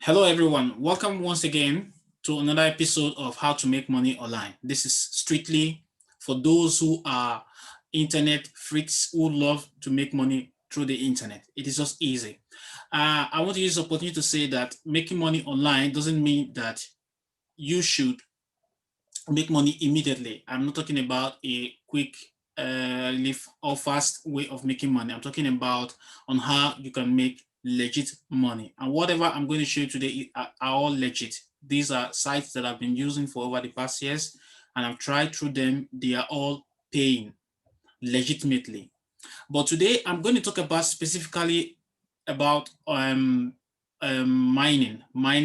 Hello, everyone. Welcome once again to another episode of How to Make Money Online. This is strictly for those who are internet freaks who love to make money through the internet. It is just easy. I want to use the opportunity to say that making money online doesn't mean that you should make money immediately. I'm not talking about a quick live or fast way of making money. I'm talking about on how you can make legit money. And whatever I'm going to show you today are all legit. These are sites that I've been using for over the past years, and I've tried through them. They are all paying legitimately. But today I'm going to talk about specifically about mining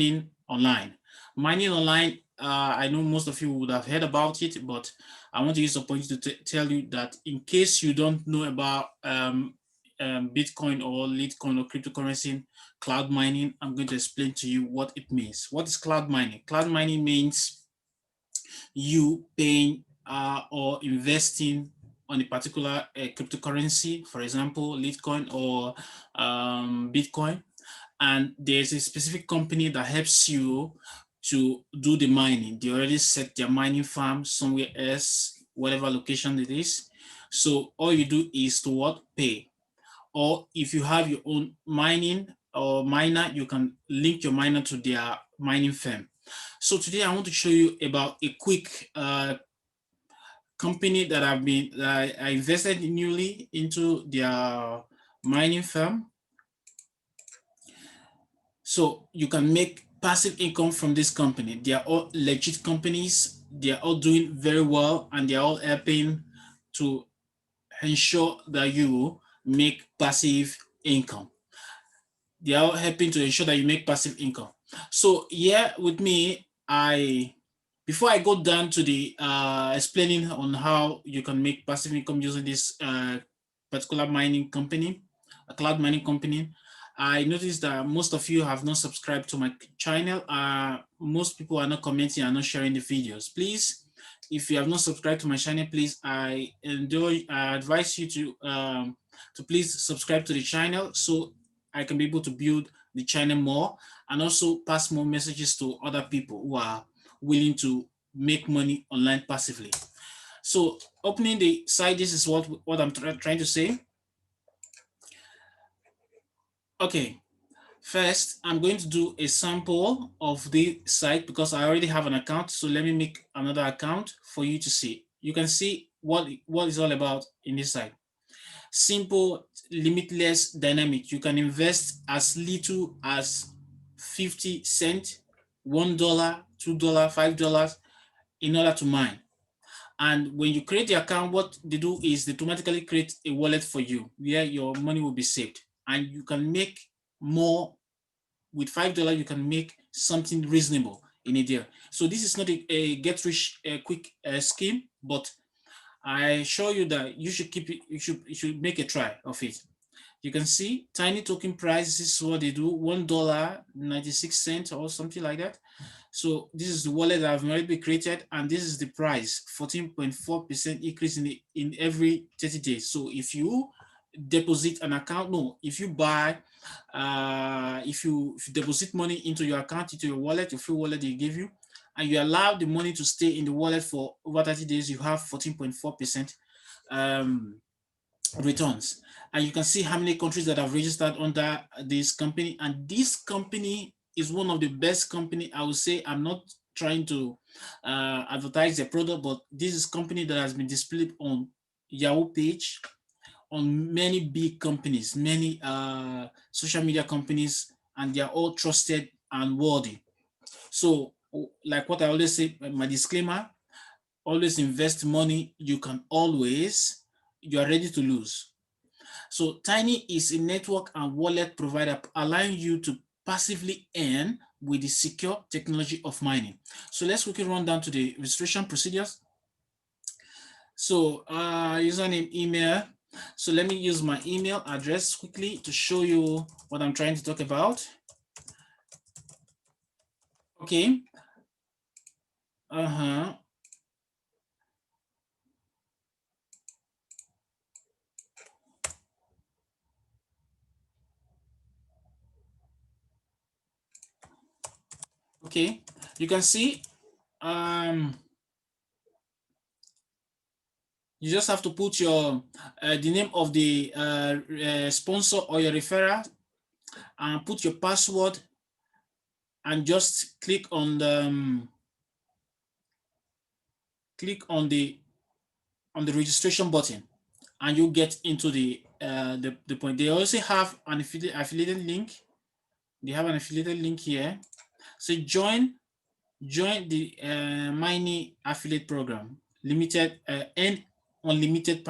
online. Mining online, I know most of you would have heard about it, but I want to use the point to tell you that in case you don't know about Bitcoin or Litecoin or cryptocurrency, cloud mining, I'm going to explain to you what it means. What is cloud mining? Cloud mining means you paying or investing on a particular cryptocurrency, for example, Litecoin or Bitcoin, and there's a specific company that helps you to do the mining. They already set their mining farm somewhere else, whatever location it is. So all you do is to what? Pay. Or if you have your own mining or miner, you can link your miner to their mining firm. So today I want to show you about a quick company that I invested newly into their mining firm. So you can make passive income from this company. They are all legit companies. They are all doing very well, and they are all helping to ensure that you make passive income. They are all helping to ensure that you make passive income. So here with me, before I go down to the explaining on how you can make passive income using this particular mining company, a cloud mining company, I noticed that most of you have not subscribed to my channel. Most people are not commenting and not sharing the videos. Please, if you have not subscribed to my channel, please, I advise you to please subscribe to the channel so I can be able to build the channel more and also pass more messages to other people who are willing to make money online passively. So opening the site, this is what I'm trying to say. Okay, first I'm going to do a sample of the site because I already have an account. So let me make another account for you to see. You can see what it's all about in this site. Simple, limitless, dynamic. You can invest as little as 50 cents, $1, $2, $5 in order to mine. And when you create the account, what they do is they automatically create a wallet for you where your money will be saved. And you can make more with $5. You can make something reasonable in a day. So this is not a get rich quick scheme, but I assure you that you should keep it. You should make a try of it. You can see tiny token price. This is what they do: $1.96 or something like that. So this is the wallet that I've already created, and this is the price: 14.4% increase in every 30 days. So if you deposit an account, no, if you buy, if you deposit money into your account, into your wallet, your free wallet they give you, and you allow the money to stay in the wallet for over 30 days, you have 14.4% returns. And you can see how many countries that have registered under this company. And this company is one of the best company. I would say, I'm not trying to advertise the product, but this is company that has been displayed on Yahoo page, on many big companies, many social media companies, and they are all trusted and worthy. So like what I always say, my disclaimer, always invest money you are ready to lose. So Tiny is a network and wallet provider allowing you to passively earn with the secure technology of mining. So let's quickly run down to the registration procedures. So username, email. So let me use my email address quickly to show you what I'm trying to talk about. Okay. Okay, you can see you just have to put your the name of the sponsor or your referral, and put your password, and just click on the click on the registration button, and you get into the point. They also have an affiliated link. They have an affiliated link here. So join the Mini affiliate program. Limited and unlimited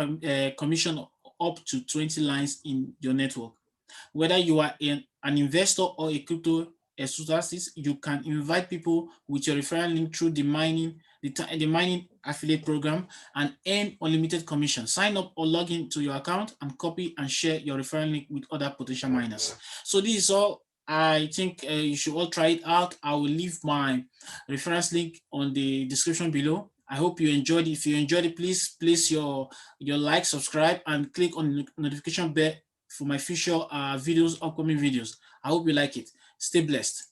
commission up to 20 lines in your network. Whether you are an investor or a crypto enthusiast, you can invite people with your referral link through the mining affiliate program and earn unlimited commission. Sign up or log in to your account and copy and share your referral link with other potential miners. So this is all. I think you should all try it out. I will leave my reference link on the description below. I hope you enjoyed it. If you enjoyed it, please place your like, subscribe, and click on the notification bell for my future videos, upcoming videos. I hope you like it. Stay blessed.